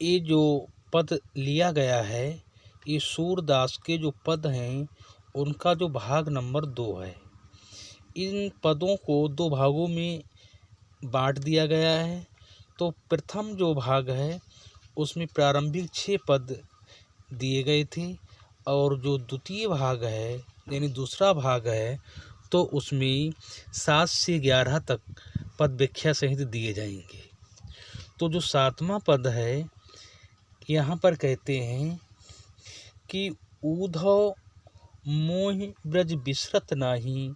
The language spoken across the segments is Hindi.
ये जो पद लिया गया है, ये सूरदास के जो पद हैं उनका जो भाग नंबर 2 है। इन पदों को 2 भागों में बांट दिया गया है। तो प्रथम जो भाग है उसमें प्रारंभिक 6 पद दिए गए थे, और जो द्वितीय भाग है यानी दूसरा भाग है तो उसमें 7 से 11 तक पद व्याख्या सहित दिए जाएंगे। तो जो 7वां पद है यहाँ पर कहते हैं कि ऊधव मोहि ब्रज बिसरत नाही,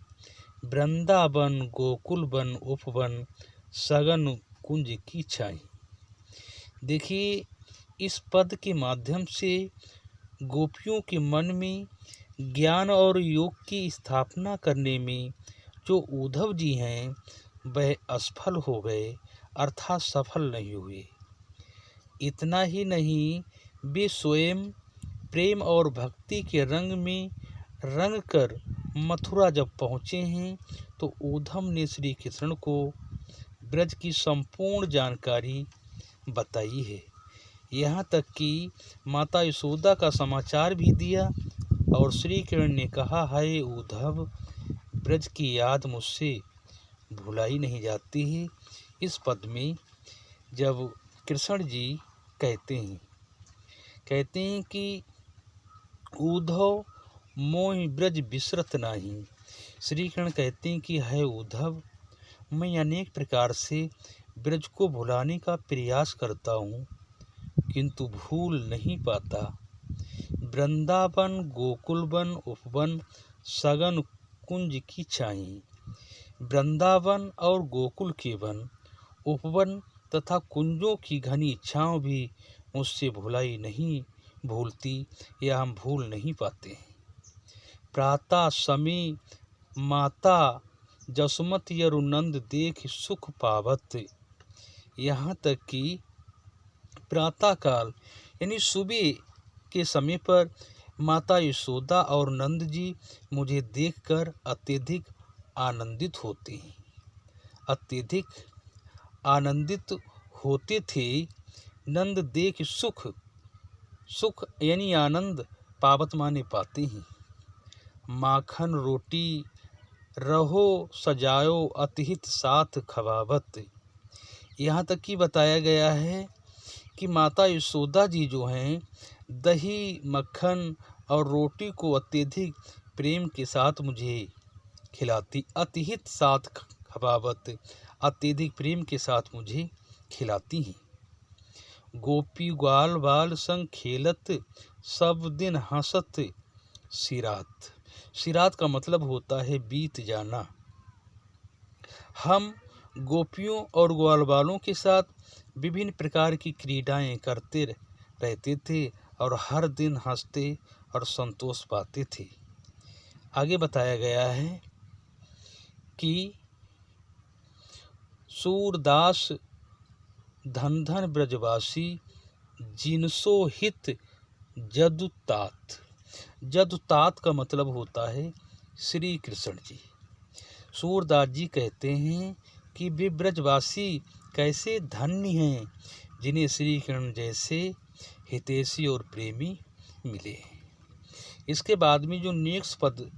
वृंदावन गोकुल वन उपवन सगन कुंज की छाई। देखिए, इस पद के माध्यम से गोपियों के मन में ज्ञान और योग की स्थापना करने में जो उद्धव जी हैं वह असफल हो गए, अर्थात सफल नहीं हुए। इतना ही नहीं, वे स्वयं प्रेम और भक्ति के रंग में रंग कर मथुरा जब पहुँचे हैं तो उद्धव ने श्री कृष्ण को ब्रज की संपूर्ण जानकारी बताई है। यहाँ तक कि माता यशोदा का समाचार भी दिया, और श्री कृष्ण ने कहा, हाय उद्धव, ब्रज की याद मुझसे भुलाई नहीं जाती है। इस पद में जब कृष्ण जी कहते हैं कि उद्धव मोहि ब्रज बिसरत नाही, श्री कृष्ण कहते हैं कि है उद्धव, मैं अनेक प्रकार से ब्रज को भुलाने का प्रयास करता हूँ किंतु भूल नहीं पाता। वृंदावन गोकुल वन उपवन सगन कुंज की छाई। वृंदावन और गोकुल के वन, उपवन तथा कुंजों की घनी इच्छाओं भी मुझसे भुलाई नहीं भूलती या हम भूल नहीं पाते हैं। प्रातः समय माता जसमति यरुनंद देख सुख पावत। यहाँ तक कि प्रातःकाल यानी सुबह के समय पर माता यशोदा और नंद जी मुझे देखकर अत्यधिक आनंदित होते हैं, अत्यधिक आनंदित होते थे। नंद देख सुख, सुख यानी आनंद, पावत माने पाते हैं। माखन रोटी रहो सजायो अतिहित साथ खवावत। यहाँ तक कि बताया गया है कि माता यशोदा जी जो हैं दही मक्खन और रोटी को अत्यधिक प्रेम के साथ मुझे खिलाती, अतिहित साथ खवावत, अत्यधिक प्रेम के साथ मुझे खिलाती हैं। गोपी ग्वाल बाल संग खेलत सब दिन हंसत सिरात। सिरात का मतलब होता है बीत जाना। हम गोपियों और ग्वाल बालों के साथ विभिन्न प्रकार की क्रीडाएं करते रहते थे और हर दिन हंसते और संतोष पाते थे। आगे बताया गया है कि सूरदास धन धन ब्रजवासी जिनसो हित जदुतात। जदुतात का मतलब होता है श्री कृष्ण जी। सूरदास जी कहते हैं कि वे ब्रजवासी कैसे धन्य हैं जिन्हें श्री कृष्ण जैसे हितैषी और प्रेमी मिले। इसके बाद में जो नेक्स्ट पद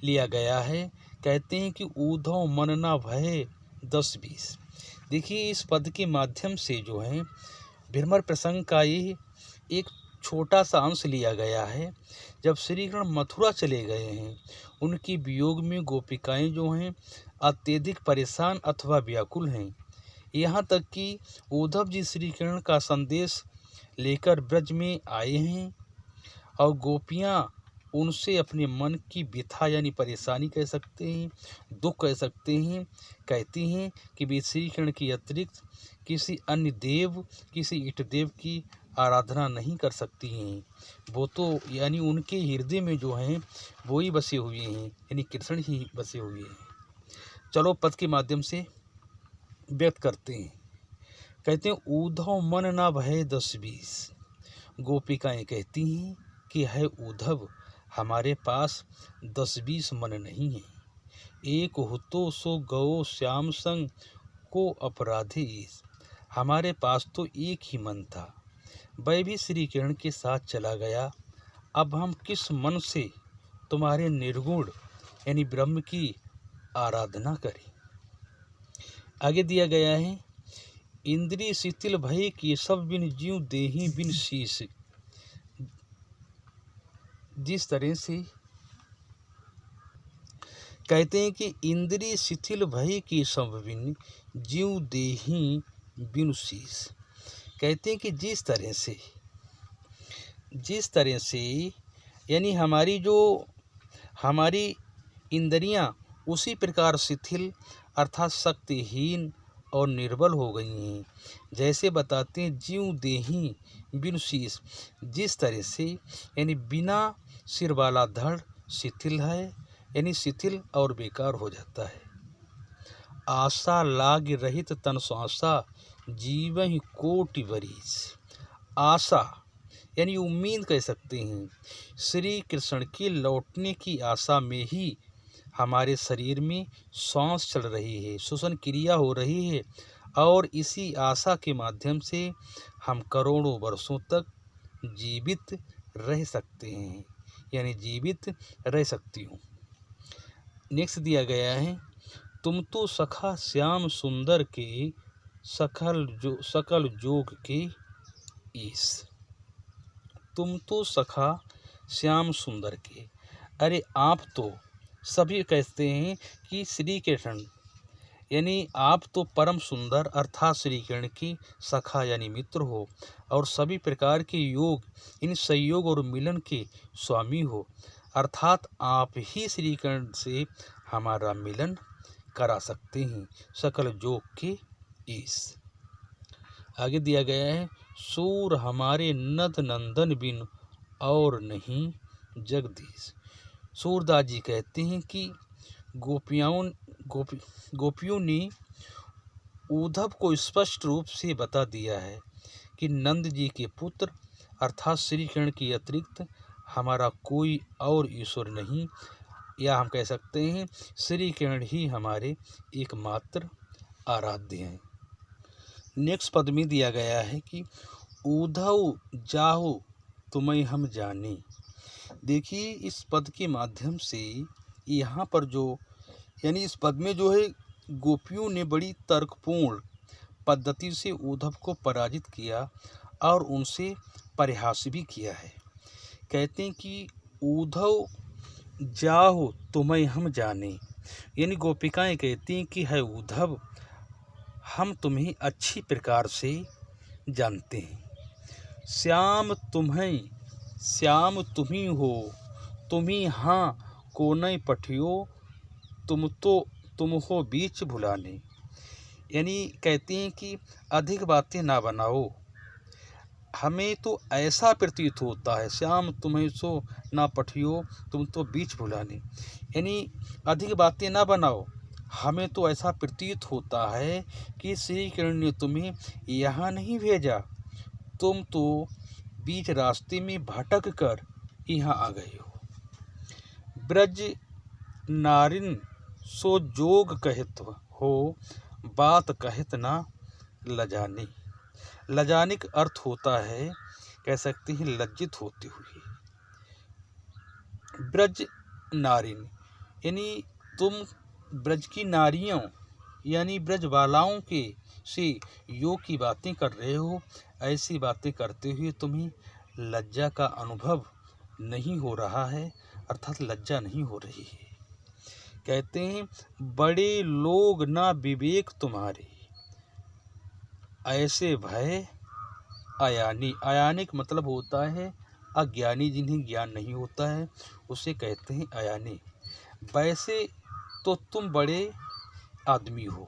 लिया गया है, कहते हैं कि ऊधव मन ना भय 10-20। देखिए, इस पद के माध्यम से जो है भ्रमर प्रसंग का ये एक छोटा सा अंश लिया गया है। जब श्री कृष्ण मथुरा चले गए हैं, उनकी वियोग में गोपिकाएं जो हैं अत्यधिक परेशान अथवा व्याकुल हैं। यहाँ तक कि उद्धव जी श्री कृष्ण का संदेश लेकर ब्रज में आए हैं और गोपियाँ उनसे अपने मन की व्यथा यानी परेशानी कह सकते हैं, दुख कह सकते हैं, कहती हैं कि वे श्री कृष्ण की अतिरिक्त किसी अन्य देव, किसी इष्ट देव की आराधना नहीं कर सकती हैं। वो तो यानी उनके हृदय में जो हैं वो ही बसे हुए हैं, यानी कृष्ण ही बसे हुए हैं। चलो पद के माध्यम से व्यक्त करते हैं। कहते हैं ऊधव मन ना भय 10-20। गोपिकाएं कहती हैं कि है उद्धव, हमारे पास 10-20 मन नहीं है। एक हो तो सो गो श्याम संग को अपराधी ईश। हमारे पास तो एक ही मन था, वह भी श्री किरण के साथ चला गया। अब हम किस मन से तुम्हारे निर्गुण यानी ब्रह्म की आराधना करें। आगे दिया गया है, इंद्रिय शिथिल भय केशव बिन जीव देहि बिन शीश। जिस तरह से कहते हैं कि इंद्रिय शिथिल भय केशव बिन जीव देहि बिन शीश। कहते हैं कि जिस तरह से यानी हमारी इंद्रियां उसी प्रकार शिथिल अर्थात शक्तिहीन और निर्बल हो गई हैं। जैसे बताते हैं जीव देहि बिन शीश। जिस तरह से यानी बिना सिर वाला धड़ शिथिल है, यानी शिथिल और बेकार हो जाता है। आशा लाग रहित तन श्वासा जीवहि कोटि बरीस। आशा यानी उम्मीद कह सकते हैं। श्री कृष्ण के लौटने की आशा में ही हमारे शरीर में सांस चल रही है, श्वसन क्रिया हो रही है, और इसी आशा के माध्यम से हम करोड़ों वर्षों तक जीवित रह सकते हैं, यानी जीवित रह सकती हूँ। नेक्स्ट दिया गया है, तुम तो सखा श्याम सुंदर के सकल जोग के ईश। तुम तो सखा श्याम सुंदर के, अरे आप तो सभी कहते हैं कि श्री कृष्ण यानी आप तो परम सुंदर अर्थात श्री कृष्ण की सखा यानी मित्र हो, और सभी प्रकार के योग इन संयोग और मिलन के स्वामी हो, अर्थात आप ही श्री कृष्ण से हमारा मिलन करा सकते हैं, सकल जोग के ईश। आगे दिया गया है, सूर हमारे नद नंदन बिन और नहीं जगदीश। सूरदास जी कहते हैं कि गोपियों ने उद्धव को स्पष्ट रूप से बता दिया है कि नंद जी के पुत्र अर्थात श्री कृष्ण के अतिरिक्त हमारा कोई और ईश्वर नहीं, या हम कह सकते हैं श्री कृष्ण ही हमारे एकमात्र आराध्य हैं। नेक्स्ट पद में दिया गया है कि उद्धव जाहु तुम्हें हम जाने। देखिए इस पद के माध्यम से यहाँ पर यानी इस पद में है गोपियों ने बड़ी तर्कपूर्ण पद्धति से उद्धव को पराजित किया और उनसे परिहास भी किया है। कहते हैं कि उद्धव जाहो तुम्हें हम जाने, यानी गोपिकाएं कहती हैं कि है उद्धव हम तुम्हें अच्छी प्रकार से जानते हैं। श्याम तुम्ही हो, तुम्ही हाँ को नहीं पठियो, तुम हो बीच भुलाने। यानी कहते हैं कि अधिक बातें ना बनाओ, हमें तो ऐसा प्रतीत होता है, श्याम तुम्हें सो ना पठियो तुम तो बीच भुलाने, यानी अधिक बातें ना बनाओ, हमें तो ऐसा प्रतीत होता है कि श्री कृष्ण ने तुम्हें यहाँ नहीं भेजा, तुम तो बीच रास्ते में भटक कर यहाँ आ गए हो। ब्रज नारिन सो जोग कहत हो, बात कहत ना लजाने। लजाने का अर्थ होता है, कह सकते हैं लज्जित होते हुए। ब्रज नारिन यानी तुम ब्रज की नारियों यानी ब्रजबालाओं के से योग की बातें कर रहे हो, ऐसी बातें करते हुए तुम्हें लज्जा का अनुभव नहीं हो रहा है, अर्थात लज्जा नहीं हो रही है। कहते हैं बड़े लोग ना विवेक तुम्हारे, ऐसे भय अयानी। अयानी का मतलब होता है अज्ञानी, जिन्हें ज्ञान नहीं होता है उसे कहते हैं अयानी। वैसे तो तुम बड़े आदमी हो,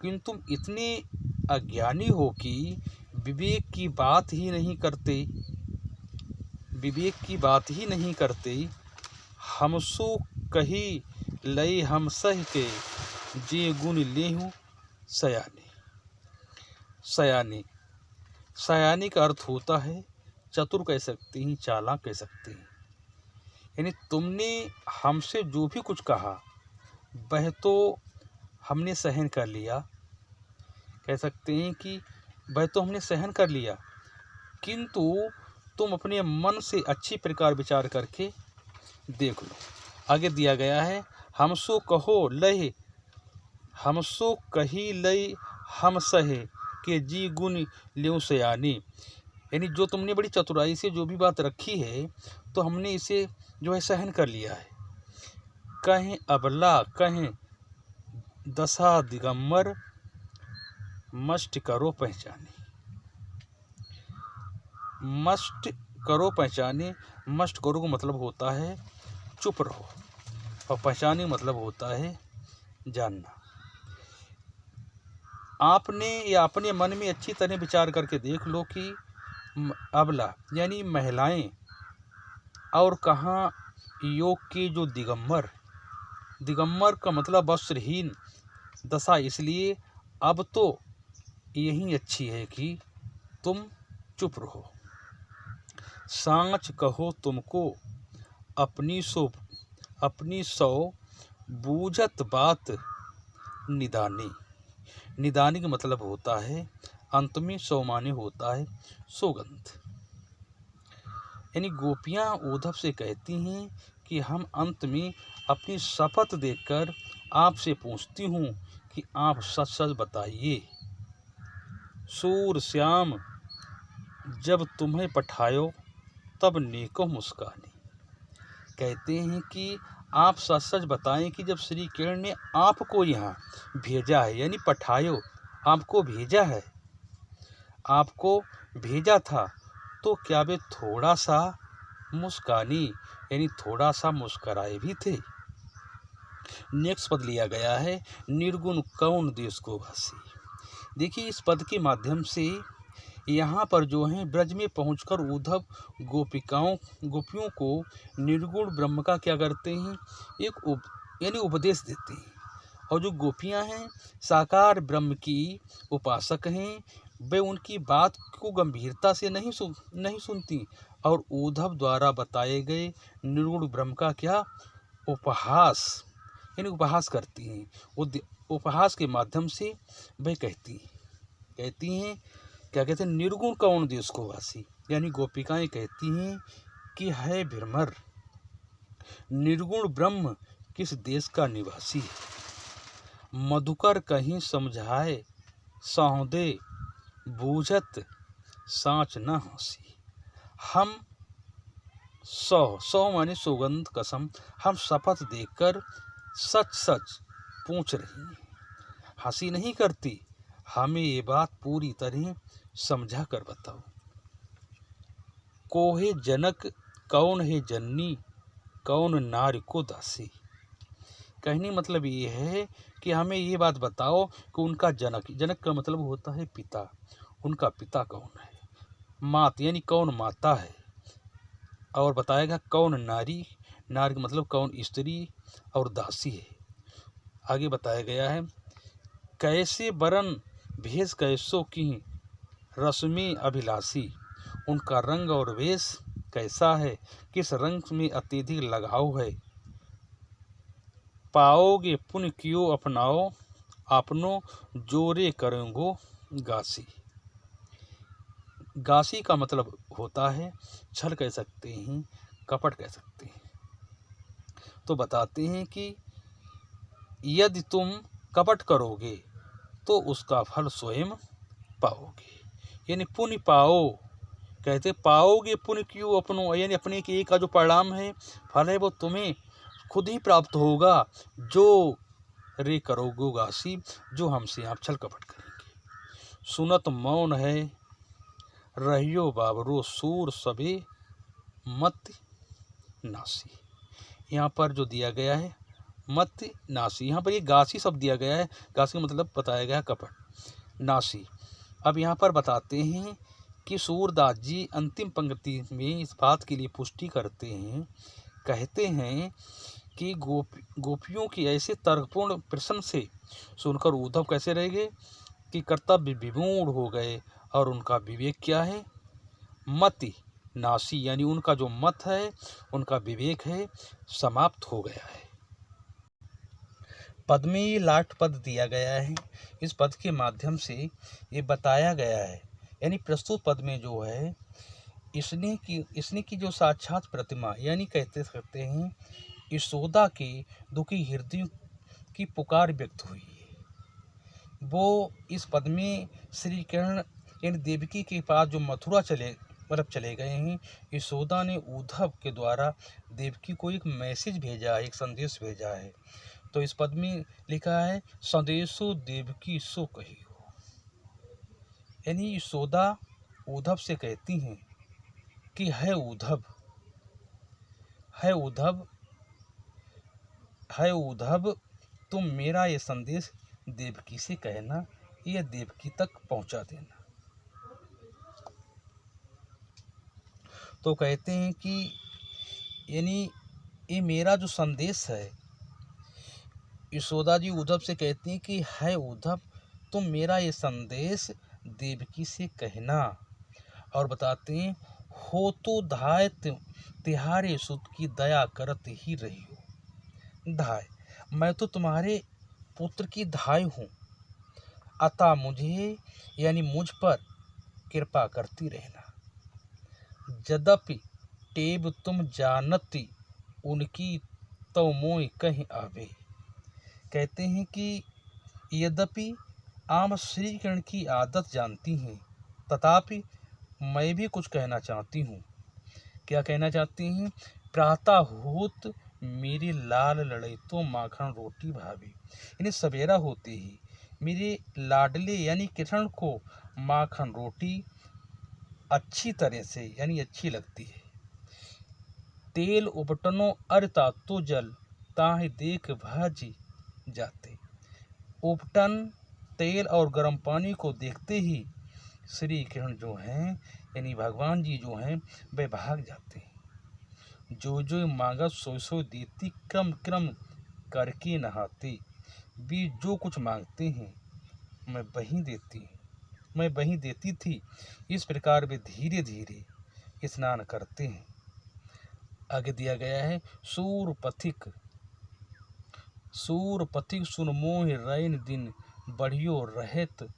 किंतु तुम इतने अज्ञानी हो कि विवेक की बात ही नहीं करते। हमसो कही लय हम सह के, जे गुण लेहूं सयाने। सयाने का अर्थ होता है चतुर कह सकते हैं, चालाक कह सकते हैं। यानी तुमने हमसे जो भी कुछ कहा वह तो हमने सहन कर लिया, कह सकते हैं कि वह तो हमने सहन कर लिया, किंतु तुम अपने मन से अच्छी प्रकार विचार करके देख लो। आगे दिया गया है, हमसो कहो लय हमसो कही लय हम सहे के जी गुण ल्यों सयानी। यानी जो तुमने बड़ी चतुराई से जो भी बात रखी है तो हमने इसे जो है सहन कर लिया है। कहें अबला कहें दशा दिगंबर मस्ट करो पहचाने। मस्ट करो पहचाने, मस्ट करो का मतलब होता है चुप रहो, और पहचाने मतलब होता है जानना। आपने या अपने मन में अच्छी तरह विचार करके देख लो कि अबला यानी महिलाएं और कहाँ योग के जो दिगंबर, दिगंबर का मतलब वस्त्रहीन दशा, इसलिए अब तो यही अच्छी है कि तुम चुप रहो। सांच कहो तुमको अपनी सौ बूझत बात निदानी। निदानी का मतलब होता है अंत में सौ माने होता है सौगंध। यानी गोपियां उद्धव से कहती हैं कि हम अंत में अपनी शपथ देकर आपसे पूछती हूँ कि आप सच सच बताइए। सूर श्याम जब तुम्हें पठायो तब नेको मुस्कानी। कहते हैं कि आप सच सच बताएं कि जब श्री किरण ने आपको यहाँ भेजा है, यानी पठायो आपको भेजा है, आपको भेजा था, तो क्या वे थोड़ा सा मुस्कानी यानी थोड़ा सा मुस्कराए भी थे। नेक्स्ट पद लिया गया है, निर्गुण कौन देश को वासी। देखिए इस पद के माध्यम से यहाँ पर जो है ब्रज में पहुंचकर उद्धव गोपियों को निर्गुण ब्रह्म का क्या करते हैं, यानी उपदेश देते हैं। और जो गोपियाँ हैं साकार ब्रह्म की उपासक हैं, वे उनकी बात को गंभीरता से नहीं सुनती और उद्धव द्वारा बताए गए निर्गुण ब्रह्म का क्या उपहास यानी उपहास करती हैं। वो उपहास के माध्यम से वे कहती हैं क्या कहते हैं, निर्गुण कौन देश को वासी। यानी गोपिकाएं कहती हैं कि है भ्रमर, निर्गुण ब्रह्म किस देश का निवासी है। मधुकर कहीं समझाए सौदे बूझत सांच न हंसी। हम सौ माने सौगंध कसम, हम शपथ देकर सच सच पूछ रही हैं, हंसी नहीं करती। हमें ये बात पूरी तरह समझा कर बताओ। कोहे जनक कौन है जननी, कौन नारी को दासी। कहने मतलब ये है कि हमें ये बात बताओ कि उनका जनक का मतलब होता है पिता, उनका पिता कौन है, मात यानी कौन माता है, और बताएगा कौन नारी का मतलब कौन स्त्री और दासी है। आगे बताया गया है, कैसे बरन भेष कैसो की रश्मि अभिलाषी। उनका रंग और वेश कैसा है, किस रंग में अत्यधिक लगाव है। पाओगे पुण्य क्यों अपनाओ, अपनों जोरे करेंगो गासी। गासी का मतलब होता है छल कह सकते हैं, कपट कह सकते हैं। तो बताते हैं कि यदि तुम कपट करोगे तो उसका फल स्वयं पाओगे। यानी पुण्य पाओ, कहते पाओगे पुण्य क्यों अपनों, यानी अपने के का जो परिणाम है फल है वो तुम्हें खुद ही प्राप्त होगा, जो रे करोगे गासी, जो हमसे आप छल कपट करेंगे। सुनत मौन है रहियो बाबरो, सूर सबे मत नासी। यहाँ पर जो दिया गया है मत नासी, यहाँ पर ये गासी शब्द दिया गया है। गासी का मतलब बताया गया कपट, नासी। अब यहाँ पर बताते हैं कि सूरदास जी अंतिम पंक्ति में इस बात के लिए पुष्टि करते हैं, कहते हैं कि गोपियों की ऐसे तर्कपूर्ण प्रश्न से सुनकर उद्धव कैसे रह गए कि कर्तव्य विमूढ़ हो गए, और उनका विवेक क्या है, मति नासी, यानी उनका जो मत है, उनका विवेक है, समाप्त हो गया है। पद में लास्ट पद दिया गया है। इस पद के माध्यम से ये बताया गया है यानी प्रस्तुत पद में जो है इसने की जो साक्षात प्रतिमा, यानी कहते सकते हैं यशोदा के दुखी हृदय की पुकार व्यक्त हुई है। वो इस पद में श्री कृष्ण यानी देवकी के पास जो मथुरा चले गए हैं, यशोदा ने उद्धव के द्वारा देवकी को एक मैसेज भेजा है, एक संदेश भेजा है। तो इस पद में लिखा है संदेशो देवकी सो कही हो, यानी यशोदा उद्धव से कहती हैं कि है उद्धव तुम मेरा ये संदेश देवकी से कहना, यह देवकी तक पहुंचा देना। तो कहते हैं कि यानी ये मेरा जो संदेश है, यशोदा जी उद्धव से कहती हैं कि है उद्धव तुम मेरा ये संदेश देवकी से कहना। और बताते हैं हो तो धाय तिहारे सुत की दया करत ही रही हो। धाय, मैं तो तुम्हारे पुत्र की धाय हूँ, अतः मुझे यानी मुझ पर कृपा करती रहना। यद्यपि टेब तुम जानती उनकी तो मोय कहीं आवे। कहते हैं कि यद्यपि आप श्री कृष्ण की आदत जानती हैं, तथापि मैं भी कुछ कहना चाहती हूँ। क्या कहना चाहती हैं? प्रातः होत मेरी लाल लड़ई तो माखन रोटी भाभी, यानी सवेरा होते ही मेरे लाडले यानी कृष्ण को माखन रोटी अच्छी तरह से यानी अच्छी लगती है। तेल उपटनो अरता तो जल ताहि देख भाजी जाते। उपटन तेल और गर्म पानी को देखते ही श्री कृष्ण जो हैं यानी भगवान जी जो हैं वे भाग जाते हैं। जो मांगत सो देती, क्रम क्रम करके नहाती। भी जो कुछ मांगते हैं मैं वही देती थी। इस प्रकार वे धीरे धीरे स्नान करते हैं। आगे दिया गया है सूर पथिक सुन मोह रैन दिन बढ़ियो रहत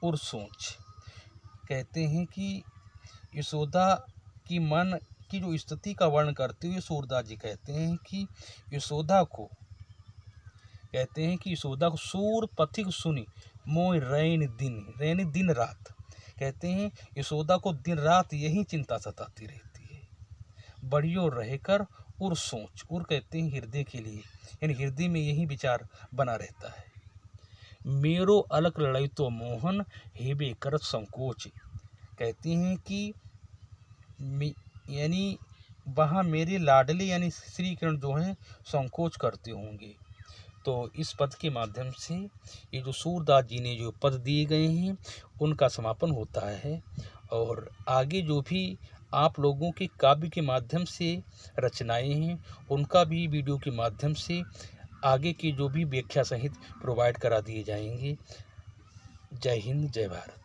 उर सोच। कहते हैं कि यशोदा की मन की जो स्थिति का वर्णन करते हुए सूरदास जी कहते हैं कि यशोदा को सूर पथिक सुनी मोह रैन दिन रात। कहते हैं यशोदा को दिन रात यही चिंता सताती रहती है। बढ़ियो रहकर उर सोच, उर कहते हैं हृदय के लिए, यानी हृदय में यही विचार बना रहता है। मेरो अलग लड़ाई तो मोहन हेबे करत संकोच। कहती हैं कि यानी वहाँ मेरे लाडले यानी श्री कृष्ण जो हैं संकोच करते होंगे। तो इस पद के माध्यम से ये जो सूरदास जी ने जो पद दिए गए हैं उनका समापन होता है। और आगे जो भी आप लोगों के काव्य के माध्यम से रचनाएं हैं उनका भी वीडियो के माध्यम से आगे की जो भी व्याख्या सहित प्रोवाइड करा दिए जाएंगे। जय हिंद, जय भारत।